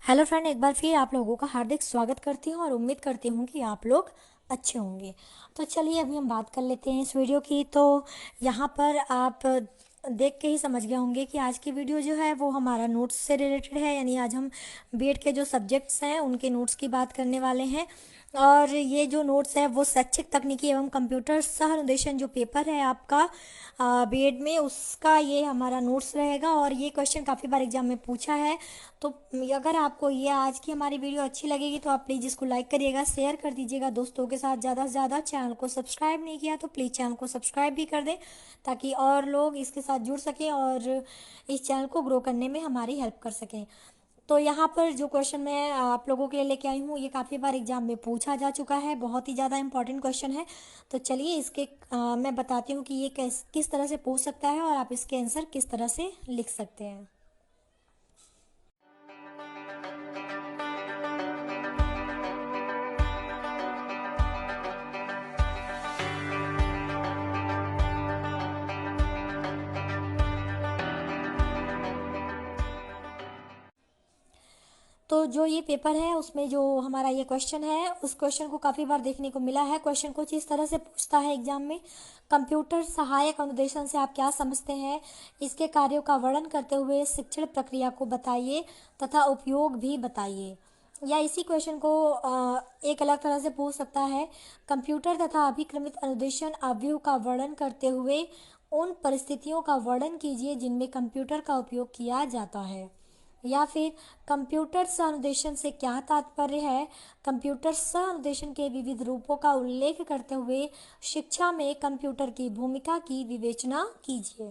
Hello friend, एक बार फिर आप लोगों का हार्दिक स्वागत करती हूँ और उम्मीद करती हूँ कि आप लोग अच्छे होंगे। तो चलिए अभी हम बात कर लेते हैं इस वीडियो की। तो यहाँ पर आप देख के ही समझ गए होंगे कि आज की वीडियो जो है वो हमारा नोट्स से रिलेटेड है। यानी आज हम बीएड के जो सब्जेक्ट्स हैं उनके नोट्स की बात करने वाले हैं। और ये जो नोट्स है वो शैक्षिक तकनीकी एवं कंप्यूटर सह अनुदेशन जो पेपर है आपका बीएड में, उसका ये हमारा नोट्स रहेगा। और ये क्वेश्चन काफ़ी बार एग्जाम में पूछा है। तो अगर आपको ये आज की हमारी वीडियो अच्छी लगेगी तो आप प्लीज़ इसको लाइक करिएगा, शेयर कर दीजिएगा दोस्तों के साथ ज़्यादा से ज़्यादा। चैनल को सब्सक्राइब नहीं किया तो प्लीज़ चैनल को सब्सक्राइब भी कर दें ताकि और लोग इसके साथ जुड़ सकें और इस चैनल को ग्रो करने में हमारी हेल्प कर सकें। तो यहाँ पर जो क्वेश्चन मैं आप लोगों के लिए लेके आई हूँ ये काफ़ी बार एग्जाम में पूछा जा चुका है, बहुत ही ज़्यादा इंपॉर्टेंट क्वेश्चन है। तो चलिए इसके मैं बताती हूँ कि ये किस तरह से पूछ सकता है और आप इसके आंसर किस तरह से लिख सकते हैं। तो जो ये पेपर है उसमें जो हमारा ये क्वेश्चन है उस क्वेश्चन को काफ़ी बार देखने को मिला है। क्वेश्चन कुछ इस तरह से पूछता है एग्जाम में, कंप्यूटर सहायक अनुदेशन से आप क्या समझते हैं, इसके कार्यों का वर्णन करते हुए शिक्षण प्रक्रिया को बताइए तथा उपयोग भी बताइए। या इसी क्वेश्चन को एक अलग तरह से पूछ सकता है, कंप्यूटर तथा अभिक्रमित अनुदेशन अवयव का वर्णन करते हुए उन परिस्थितियों का वर्णन कीजिए जिनमें कंप्यूटर का उपयोग किया जाता है। या फिर कंप्यूटर सह अनुदेशन से क्या तात्पर्य है, कंप्यूटर सह अनुदेशन के विविध रूपों का उल्लेख करते हुए शिक्षा में कंप्यूटर की भूमिका की विवेचना कीजिए।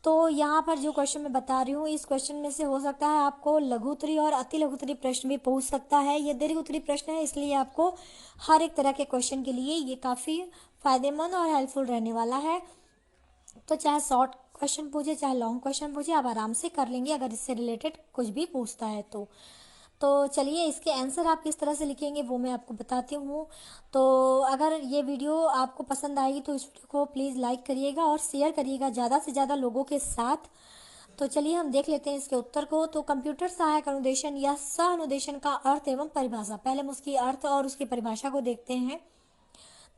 तो यहाँ पर जो क्वेश्चन मैं बता रही हूँ इस क्वेश्चन में से हो सकता है आपको लघु उत्तरी और अति लघु उत्तरी प्रश्न भी पूछ सकता है। ये दीर्घ उत्तरी प्रश्न है इसलिए आपको हर एक तरह के क्वेश्चन के लिए ये काफ़ी फायदेमंद और हेल्पफुल रहने वाला है। तो चाहे शॉर्ट क्वेश्चन पूछे चाहे लॉन्ग क्वेश्चन पूछे आप आराम से कर लेंगे अगर इससे रिलेटेड कुछ भी पूछता है तो चलिए इसके आंसर आप किस तरह से लिखेंगे वो मैं आपको बताती हूँ। तो अगर ये वीडियो आपको पसंद आएगी तो इस वीडियो को प्लीज़ लाइक करिएगा और शेयर करिएगा ज़्यादा से ज़्यादा लोगों के साथ। तो चलिए हम देख लेते हैं इसके उत्तर को। तो कंप्यूटर सहायक अनुदेशन या सह अनुदेशन का अर्थ एवं परिभाषा, पहले हम उसकी अर्थ और उसकी परिभाषा को देखते हैं।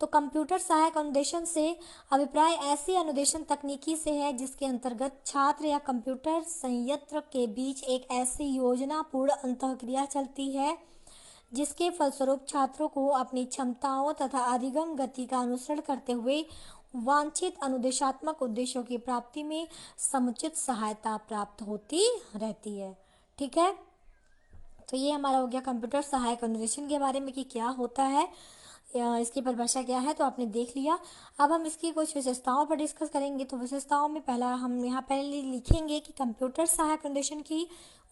तो कंप्यूटर सहायक अनुदेशन से अभिप्राय ऐसी अनुदेशन तकनीकी से है जिसके अंतर्गत छात्र या कंप्यूटर संयंत्र के बीच एक ऐसी योजनापूर्ण अंतःक्रिया चलती है जिसके फलस्वरूप छात्रों को अपनी क्षमताओं तथा अधिगम गति का अनुसरण करते हुए वांछित अनुदेशात्मक उद्देश्यों की प्राप्ति में समुचित सहायता प्राप्त होती रहती है। ठीक है, तो ये हमारा हो गया कंप्यूटर सहायक अनुदेशन के बारे में कि क्या होता है या इसकी परिभाषा क्या है, तो आपने देख लिया। अब हम इसकी कुछ विशेषताओं पर डिस्कस करेंगे। तो विशेषताओं में पहला हम यहाँ पहले लिखेंगे कि कंप्यूटर सहायक अनुदेशन की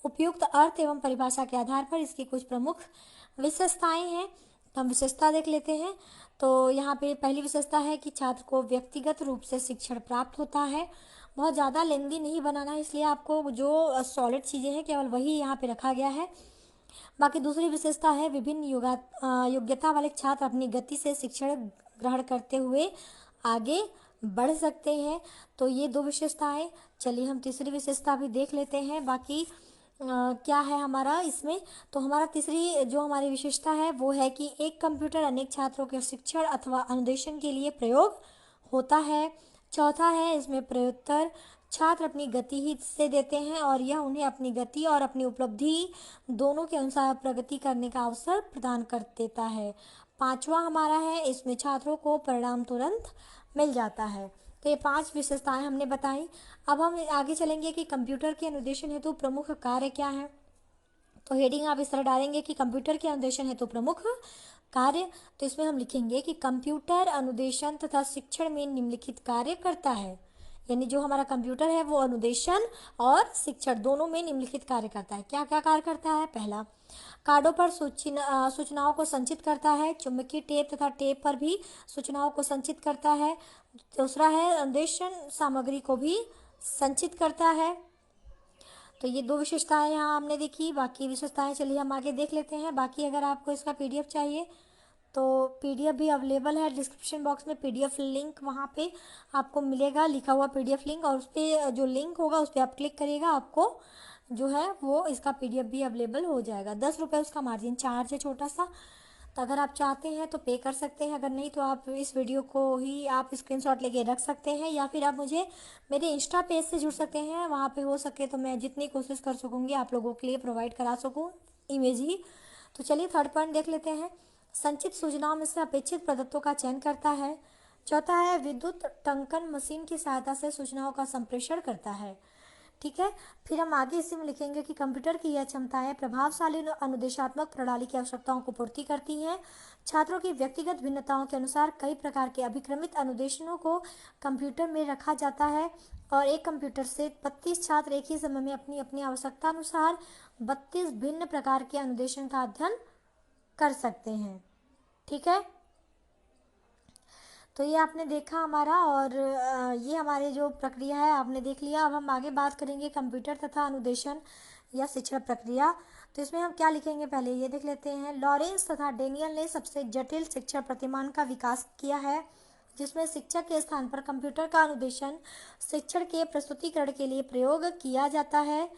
उपयुक्त अर्थ एवं परिभाषा के आधार पर इसकी कुछ प्रमुख विशेषताएं हैं। तो हम विशेषता देख लेते हैं। तो यहाँ पे पहली विशेषता है कि छात्र को व्यक्तिगत रूप से शिक्षण प्राप्त होता है। बहुत ज़्यादा लेंदी नहीं बनाना है इसलिए आपको जो सॉलिड चीज़ें हैं केवल वही यहाँ पे रखा गया है। बाकी दूसरी विशेषता है विभिन्न योग्यता वाले छात्र अपनी गति से शिक्षण ग्रहण करते हुए आगे बढ़ सकते हैं। तो ये दो विशेषताएं। चलिए हम तीसरी विशेषता भी देख लेते हैं। बाकी क्या है हमारा इसमें, तो हमारा तीसरी जो हमारी विशेषता है वो है कि एक कंप्यूटर अनेक छात्रों के शिक्षण अथवा अनुदेशन के लिए प्रयोग होता है। चौथा है इसमें प्रत्युत्तर छात्र अपनी गति ही से देते हैं और यह उन्हें अपनी गति और अपनी उपलब्धि दोनों के अनुसार प्रगति करने का अवसर प्रदान कर देता है। पांचवा हमारा है इसमें छात्रों को परिणाम तुरंत मिल जाता है। तो ये 5 विशेषताएं हमने बताई। अब हम आगे चलेंगे कि कंप्यूटर के अनुदेशन हेतु प्रमुख कार्य क्या है। तो हेडिंग आप इस तरह डालेंगे कि कंप्यूटर के अनुदेशन हेतु प्रमुख कार्य। तो इसमें हम लिखेंगे कि कंप्यूटर अनुदेशन तथा शिक्षण में निम्नलिखित कार्य करता है। यानी जो हमारा कंप्यूटर है वो अनुदेशन और शिक्षण दोनों में निम्नलिखित कार्य करता है। क्या क्या कार्य करता है, पहला कार्डों पर सूचनाओं को संचित करता है। चुंबकीय टेप तथा टेप पर भी सूचनाओं को संचित करता है। दूसरा है अनुदेशन सामग्री को भी संचित करता है। तो ये दो विशेषताएं यहाँ हमने देखी। बाकी विशेषताएं चलिए हम आगे देख लेते हैं। बाकी अगर आपको इसका पीडीएफ चाहिए तो पीडीएफ भी अवेलेबल है डिस्क्रिप्शन बॉक्स में। पीडीएफ लिंक वहाँ पे आपको मिलेगा, लिखा हुआ पीडीएफ लिंक, और उस पर जो लिंक होगा उस पर आप क्लिक करिएगा, आपको जो है वो इसका PDF भी अवेलेबल हो जाएगा। 10 रुपये उसका मार्जिन चार्ज है छोटा सा। तो अगर आप चाहते हैं तो पे कर सकते हैं, अगर नहीं तो आप इस वीडियो को ही आप स्क्रीनशॉट लेके रख सकते हैं, या फिर आप मुझे मेरे इंस्टा पेज से जुड़ सकते हैं। वहाँ पे हो सके तो मैं जितनी कोशिश कर सकूँगी आप लोगों के लिए प्रोवाइड करा सकूँ इमेज ही। तो चलिए थर्ड पॉइंट देख लेते हैं। संचित सूचनाओं में से अपेक्षित प्रदत्तों का चयन करता है। चौथा है विद्युत टंकन मशीन की सहायता से सूचनाओं का संप्रेषण करता है। ठीक है। फिर हम आगे इसी में लिखेंगे कि कंप्यूटर की यह क्षमताएं प्रभावशाली अनुदेशात्मक प्रणाली की आवश्यकताओं को पूर्ति करती हैं। छात्रों की व्यक्तिगत भिन्नताओं के अनुसार कई प्रकार के अभिक्रमित अनुदेशनों को कंप्यूटर में रखा जाता है और एक कंप्यूटर से 32 छात्र एक ही समय में अपनी अपनी आवश्यकता अनुसार 32 भिन्न प्रकार के अनुदेशन का अध्ययन कर सकते हैं। ठीक है। तो ये आपने देखा हमारा, और ये हमारी जो प्रक्रिया है आपने देख लिया। अब हम आगे बात करेंगे कंप्यूटर तथा अनुदेशन या शिक्षण प्रक्रिया। तो इसमें हम क्या लिखेंगे पहले ये देख लेते हैं। लॉरेंस तथा डेनियल ने सबसे जटिल शिक्षण प्रतिमान का विकास किया है, जिसमें शिक्षक के स्थान पर कंप्यूटर का अनुदेशन शिक्षण के प्रस्तुतिकरण के लिए प्रयोग किया जाता है।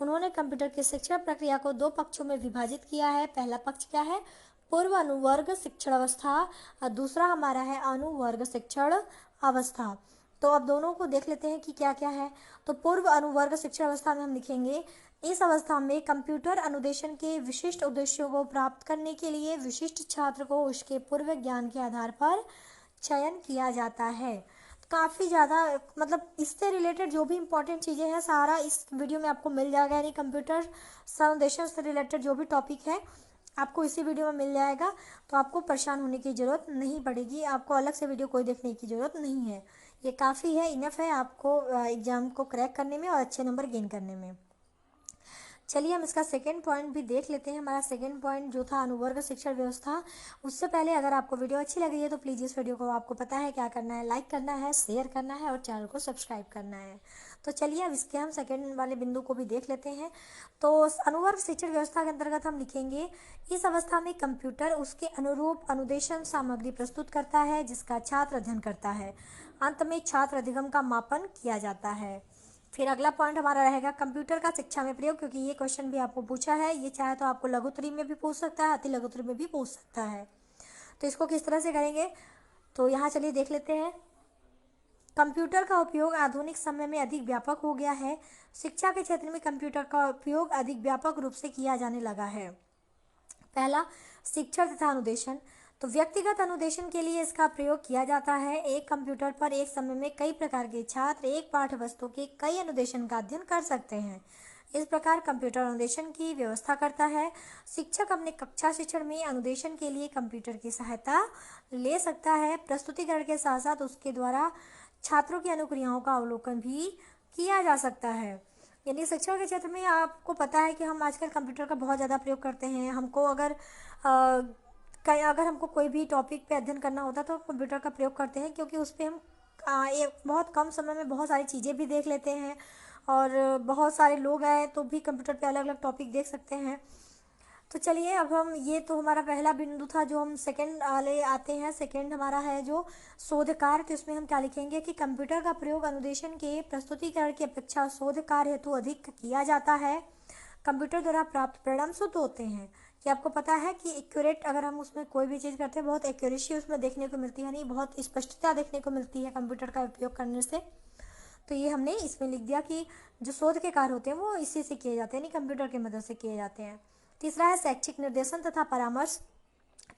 उन्होंने कंप्यूटर की शिक्षण प्रक्रिया को 2 पक्षों में विभाजित किया है। पहला पक्ष क्या है? पूर्व अनुवर्ग शिक्षण अवस्था, और दूसरा हमारा है अनुवर्ग शिक्षण अवस्था। तो अब दोनों को देख लेते हैं कि क्या क्या है। तो पूर्व अनुवर्ग शिक्षण अवस्था में हम लिखेंगे, इस अवस्था में कंप्यूटर अनुदेशन के विशिष्ट उद्देश्यों को प्राप्त करने के लिए विशिष्ट छात्र को उसके पूर्व ज्ञान के आधार पर चयन किया जाता है। काफ़ी ज़्यादा मतलब इससे रिलेटेड जो भी इंपॉर्टेंट चीज़ें हैं सारा इस वीडियो में आपको मिल जाएगा, यानी कंप्यूटर अनुदेशन से रिलेटेड जो भी टॉपिक है आपको इसी वीडियो में मिल जाएगा। तो आपको परेशान होने की ज़रूरत नहीं पड़ेगी, आपको अलग से वीडियो कोई देखने की ज़रूरत नहीं है। ये काफ़ी है, इनफ है आपको एग्ज़ाम को क्रैक करने में और अच्छे नंबर गेन करने में। चलिए हम इसका सेकंड पॉइंट भी देख लेते हैं। हमारा सेकंड पॉइंट जो था अनुवर्ग शिक्षण व्यवस्था। उससे पहले अगर आपको वीडियो अच्छी लग रही है तो प्लीज़ इस वीडियो को आपको पता है क्या करना है, लाइक करना है, शेयर करना है और चैनल को सब्सक्राइब करना है। तो चलिए अब इसके हम सेकंड वाले बिंदु को भी देख लेते हैं। तो अनुवर्ग शिक्षण व्यवस्था के अंतर्गत हम लिखेंगे, इस अवस्था में कंप्यूटर उसके अनुरूप अनुदेशन सामग्री प्रस्तुत करता है जिसका छात्र अध्ययन करता है। अंत में छात्र अधिगम का मापन किया जाता है। फिर अगला पॉइंट हमारा रहेगा कंप्यूटर का शिक्षा में प्रयोग, क्योंकि ये क्वेश्चन भी आपको पूछा है। ये चाहे तो आपको लघुत्तरी में भी पूछ सकता है, अति लघुत्तरी में भी पूछ सकता है। तो इसको किस तरह से करेंगे तो यहाँ चलिए देख लेते हैं। कंप्यूटर का उपयोग आधुनिक समय में अधिक व्यापक हो गया है। शिक्षा के क्षेत्र में कंप्यूटर का उपयोग अधिक व्यापक रूप से किया जाने लगा है। पहला, शिक्षण तथा अनुदेशन। तो व्यक्तिगत अनुदेशन के लिए इसका प्रयोग किया जाता है। एक कंप्यूटर पर एक समय में कई प्रकार के छात्र एक पाठ्य वस्तु के कई अनुदेशन का अध्ययन कर सकते हैं। इस प्रकार कंप्यूटर अनुदेशन की व्यवस्था करता है। शिक्षक अपने कक्षा शिक्षण में अनुदेशन के लिए कंप्यूटर की सहायता ले सकता है। प्रस्तुतिकरण के साथ साथ उसके द्वारा छात्रों की अनुक्रियाओं का अवलोकन भी किया जा सकता है। यानी शिक्षण के क्षेत्र में आपको पता है कि हम आजकल कंप्यूटर का बहुत ज़्यादा प्रयोग करते हैं। हमको अगर हमको कोई भी टॉपिक पे अध्ययन करना होता है तो कंप्यूटर का प्रयोग करते हैं, क्योंकि उस पर हम एक बहुत कम समय में बहुत सारी चीज़ें भी देख लेते हैं और बहुत सारे लोग आए तो भी कंप्यूटर पे अलग अलग टॉपिक देख सकते हैं। तो चलिए अब हम ये तो हमारा पहला बिंदु था जो हम सेकंड वाले आते हैं। सेकंड हमारा है जो शोध कार्य। तो इसमें हम क्या लिखेंगे कि कंप्यूटर का प्रयोग अनुदेशन के प्रस्तुतिकरण की अपेक्षा शोध कार्य हेतु अधिक किया जाता है। कंप्यूटर द्वारा प्राप्त परिणाम शुद्ध होते हैं। कि आपको पता है कि एक्यूरेट अगर हम उसमें कोई भी चीज़ करते हैं बहुत एक्यूरेसी उसमें देखने को मिलती है, नहीं बहुत स्पष्टता देखने को मिलती है कंप्यूटर का उपयोग करने से। तो ये हमने इसमें लिख दिया कि जो शोध के कार्य होते हैं वो इसी से किए जाते हैं, यानी कंप्यूटर की मदद से किए जाते हैं। तीसरा है शैक्षिक निर्देशन तथा परामर्श।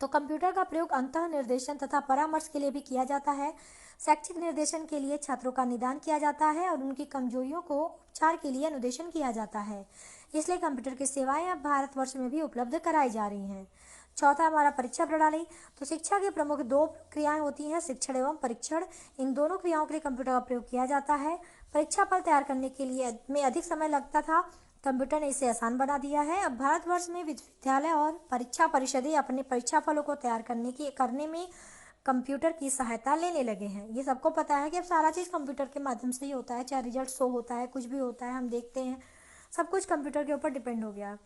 तो कंप्यूटर का प्रयोग अंतः निर्देशन तथा परामर्श के लिए भी किया जाता है। शैक्षिक निर्देशन के लिए छात्रों का निदान किया जाता है और उनकी कमजोरियों को उपचार के लिए अनुदेशन किया जाता है। इसलिए कंप्यूटर की सेवाएं अब भारतवर्ष में भी उपलब्ध कराई जा रही हैं। चौथा हमारा परीक्षा प्रणाली। तो शिक्षा की प्रमुख 2 क्रियाएं होती हैं, शिक्षण एवं परीक्षण। इन दोनों क्रियाओं के लिए कंप्यूटर का प्रयोग किया जाता है। परीक्षा फल तैयार करने के लिए में अधिक समय लगता था, कंप्यूटर ने इसे आसान बना दिया है। अब भारतवर्ष में विश्वविद्यालय और परीक्षा परिषदें अपने परीक्षा फलों को तैयार करने में कंप्यूटर की सहायता लेने लगे हैं। ये सबको पता है कि अब सारा चीज़ कंप्यूटर के माध्यम से ही होता है, चाहे रिजल्ट शो होता है, कुछ भी होता है हम देखते हैं, सब कुछ कंप्यूटर के ऊपर डिपेंड हो गया।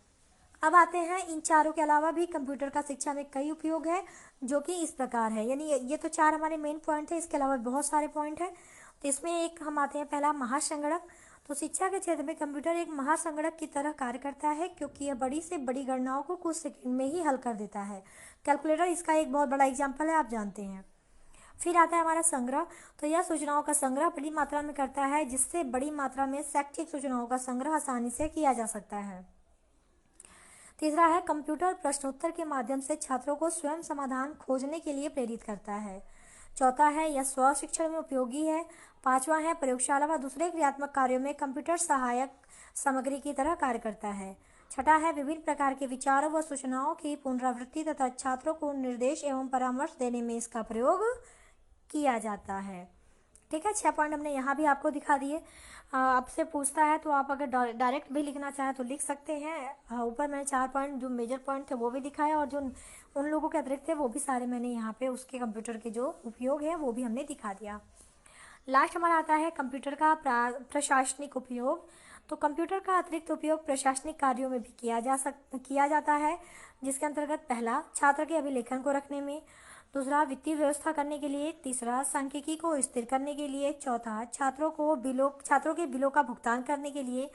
अब आते हैं इन चारों के अलावा भी कंप्यूटर का शिक्षा में कई उपयोग है जो कि इस प्रकार है। यानी ये तो 4 हमारे मेन पॉइंट थे, इसके अलावा बहुत सारे पॉइंट हैं। तो इसमें एक हम आते हैं पहला महासंगणक। तो शिक्षा के क्षेत्र में कंप्यूटर एक महासंगणक की तरह कार्य करता है, क्योंकि यह बड़ी से बड़ी गणनाओं को कुछ सेकंड में ही हल कर देता है। कैलकुलेटर इसका एक बहुत बड़ा एग्जाम्पल है, आप जानते हैं। फिर आता है हमारा संग्रह। तो यह सूचनाओं का संग्रह बड़ी मात्रा में करता है, जिससे बड़ी मात्रा में शैक्षिक सूचनाओं का संग्रह आसानी से किया जा सकता है। तीसरा है कंप्यूटर प्रश्नोत्तर के माध्यम से छात्रों को स्वयं समाधान खोजने के लिए प्रेरित करता है। चौथा है यह स्व शिक्षण में उपयोगी है। पांचवा है प्रयोगशाला व दूसरे क्रियात्मक कार्यों में कंप्यूटर सहायक सामग्री की तरह कार्य करता है। छठा है विभिन्न प्रकार के विचारों व सूचनाओं की पुनरावृत्ति तथा छात्रों को निर्देश एवं परामर्श देने में इसका प्रयोग किया जाता है। ठीक है, 6 पॉइंट हमने यहाँ भी आपको दिखा दिए। आपसे पूछता है तो आप अगर डायरेक्ट भी लिखना चाहें तो लिख सकते हैं। ऊपर मैंने 4 पॉइंट जो मेजर पॉइंट थे वो भी दिखाए, और जो उन लोगों के अतिरिक्त थे वो भी सारे मैंने यहाँ पे उसके कंप्यूटर के जो उपयोग है वो भी हमने दिखा दिया। लास्ट हमारा आता है कंप्यूटर का प्रशासनिक उपयोग। तो कंप्यूटर का अतिरिक्त उपयोग प्रशासनिक कार्यों में भी किया जाता है, जिसके अंतर्गत पहला छात्र के अभिलेखन को रखने में, दूसरा वित्तीय व्यवस्था करने के लिए, तीसरा सांख्यिकी को स्थिर करने के लिए, चौथा छात्रों के बिलों का भुगतान करने के लिए,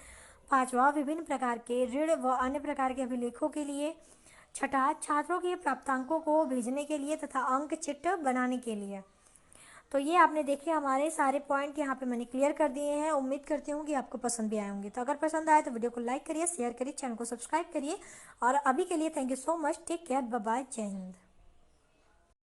पांचवा विभिन्न प्रकार के ऋण व अन्य प्रकार के अभिलेखों के लिए, छठा छात्रों के प्राप्तांकों को भेजने के लिए तथा अंक चिट बनाने के लिए। तो ये आपने देखे हमारे सारे पॉइंट यहाँ पे मैंने क्लियर कर दिए हैं। उम्मीद करती हूँ कि आपको पसंद भी आए होंगे। तो अगर पसंद आए तो वीडियो को लाइक करिए, शेयर करिए, चैनल को सब्सक्राइब करिए। और अभी के लिए thank you so much. Take care, bye bye, जय हिंद।